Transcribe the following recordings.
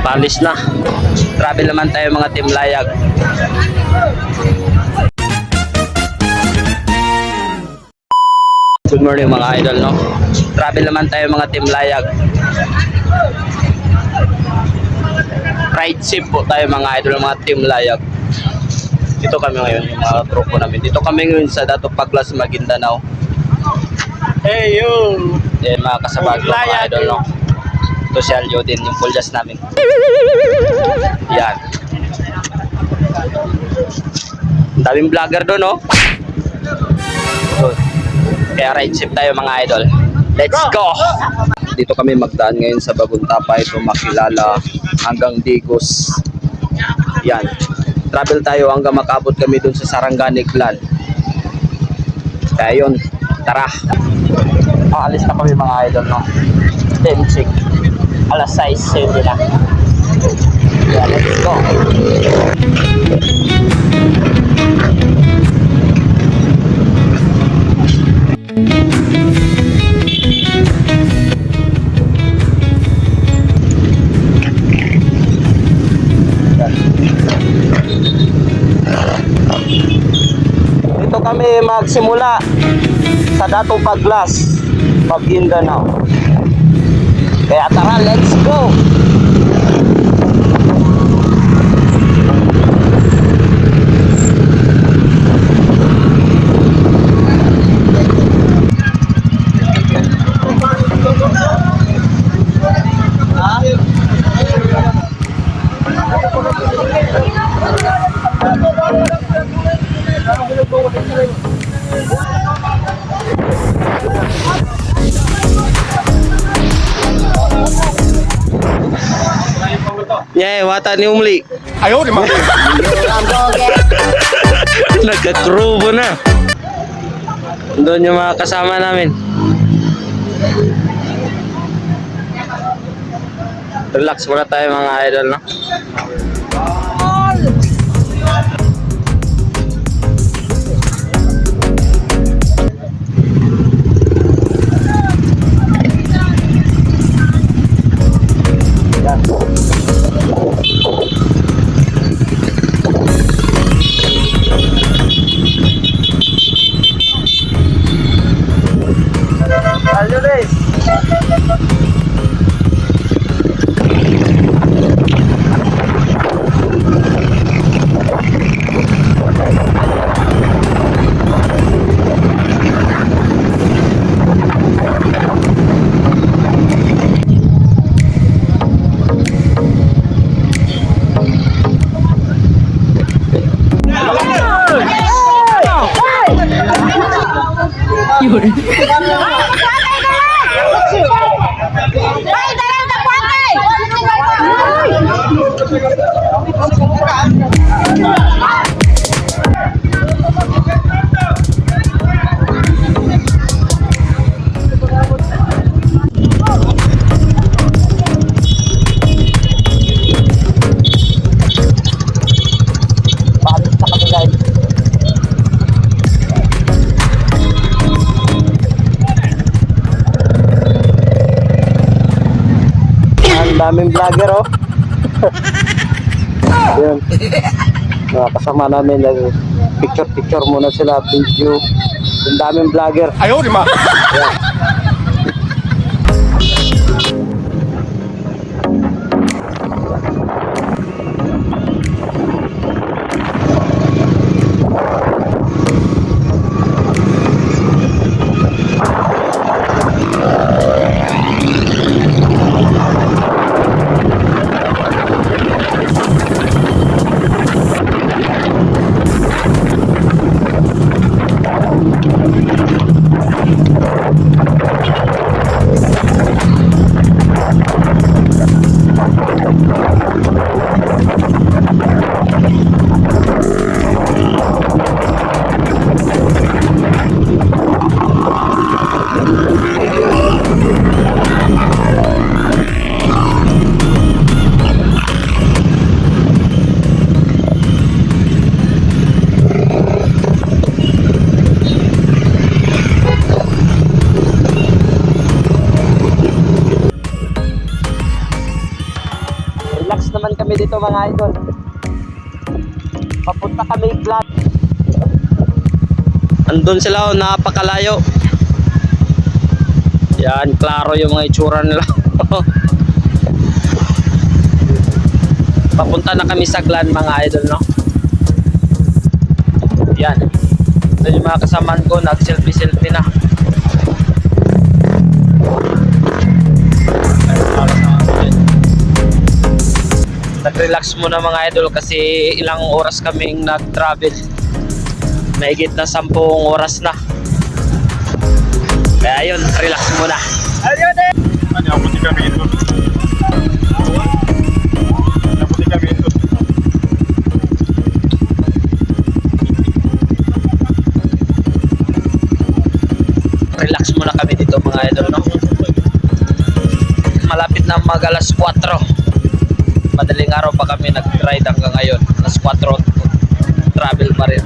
Palis na. Travel naman tayo mga Team Layag. Good morning mga idol, no? Travel naman tayo mga Team Layag. Ride ship po tayo mga idol, mga Team Layag. Dito kami ngayon, yung mga tropo namin. Dito kami ngayon sa Dato Paglas, Maguindanao. Hey yo! Yan mga kasabag ko mga idol, no? Ito si Aljo din, yung puljas namin. Yan. Ang daming vlogger doon, no? Kaya ride ship tayo mga idol. Let's go! Dito kami magdaan ngayon sa Baguntapay, ito Makilala hanggang Digos. Yan. Travel tayo hanggang makabot kami dun sa Sarangani Clan. Kaya yun, tara. Alis na kami mga idol, no? Tenchik. Alas 6:07 na. Yeah, let's go. Dito kami magsimula sa Dato Paglas, Maguindanao. Kaya tara, let's go! Yeah, wata ni umli. Ayaw, di ba? Nagka-crubo na. Doon yung mga kasama namin. Relax muna tayo mga idol, no? Daming vlogger, oh. Yun. Mga kasama namin, picture muna sila, video. Yung daming vlogger. Ayaw, di ba? Yeah. kami dito mga idol. Papunta kami Iklan. Andun sila, oh, napakalayo. Yan, klaro yung mga itsura nila. Papunta na kami sa Iklan mga idol, no? Yan. Ito yung mga kasamaan ko, nag-selfie-selfie na. Nag-relax muna mga idol kasi ilang oras kaming nag-travel. Mahigit na 10 oras na. Kaya yun, relax muna. Ano, puti kami ito. Puti kami ito. Relax muna kami dito mga idol, no? Malapit na mag alas 4. Madaling araw pa kami nag-ride hanggang ngayon. Alas 4 travel pa rin.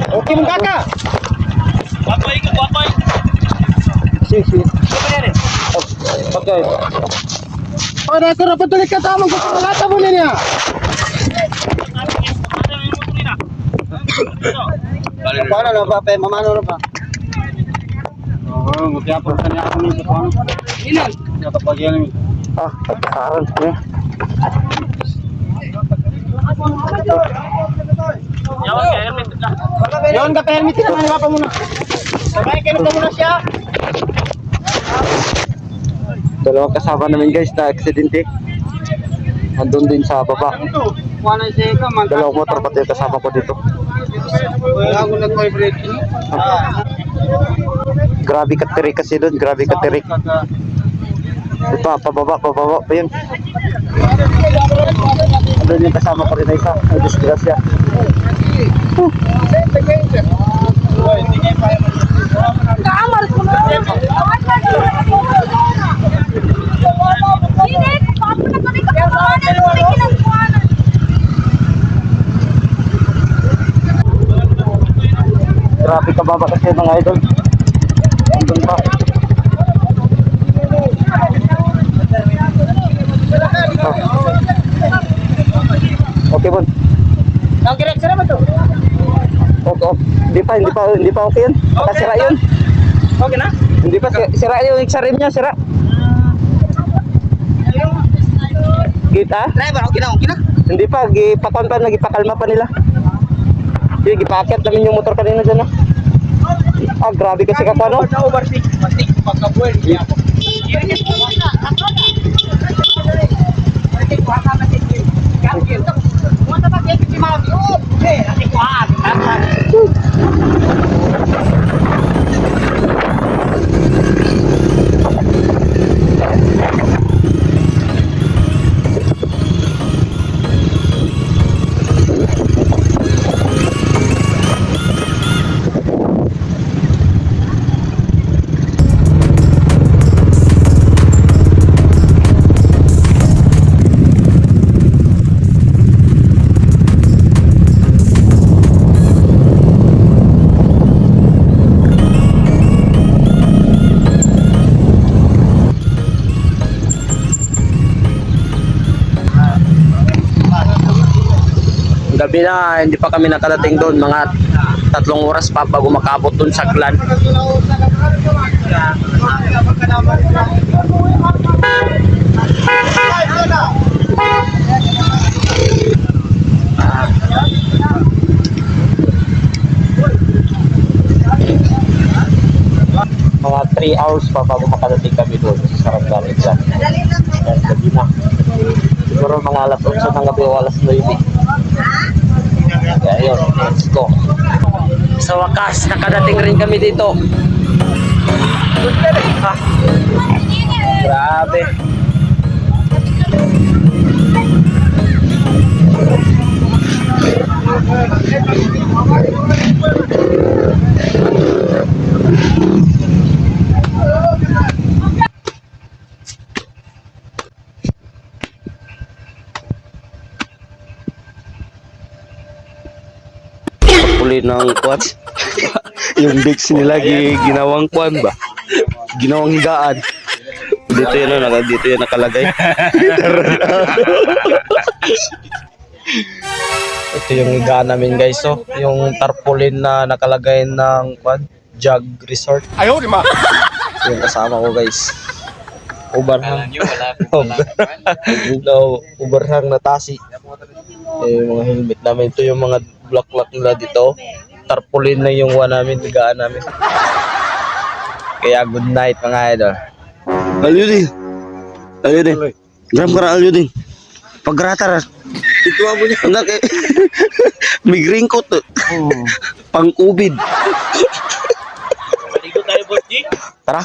Okay mong kakak. Wapoy ka, wapoy. Sige. Okay. Oh, nasa rapat tuloy ka tamang kukulata mo niya. Paano na ba? Mamano na ba? Oo, magkiyapon sa niya ako nito. Ilan? Nakapagyan namin. Pagkasaran niya. Yon ka permit ka man pa muna. Sabay kayo pa muna siya. Dalawang kasama namin guys na aksidente. Andun din sa baba. Dalawang motor pati yung kasama ko dito. Ako nag-vibrate. Grabe ka tirik kasi doon, grabe ka tirik. Ito, pababa pa yun. Andun yung kasama ko rin na isa. Ay, disgrasya. Kamar ko na. Init, papo na kami kapag Grabe ka baba kasi mga idol. Andun pa. Okay, bon. Ang direksyon naman to. Okay. Hindi pa okay yun. Sira yun. Okay na? Hindi pa sira yung rim niya, sira. Kita? Driver, okay na. Hindi pa, gipakon pa, nagipakalma pa nila. Sige, gipakyat namin yung motor kanina dyan, no? Ah, grabe kasi ka pa, no? Overtake pagkabuhay. Gabi na, hindi pa kami nakadating doon. Mga 3 oras pa bago makabot doon sa Iklan. Mga 3 hours pa bago makadating kami doon sa Sarangani Iklan. Gabi na. Siguro mga alas 8 ng gabi o alas 9. Kaya yun, let's go. Sa wakas, nakadating rin kami dito. Ha? Grabe. Uli ng kwan. Yung decks nila ginawang kwan ba? Ginawang higaan. Dito yun, dito yun nakalagay. Ito yung higaan namin guys. So, yung tarpaulin na nakalagay ng kwan, Jug Resort. Ayaw, di ma. Yung kasama ko guys. Ubarhang. Ubarhang na tasi. Yung mga helmet namin. Ito yung mga block nila dito. Tarpaulin na yung one namin, higaan namin. Kaya good night mga idol. Alyudin. Gram ka na alyudin. Pagrata. Ito mo niya. Anak eh. May green coat. Pang-ubid. Tara.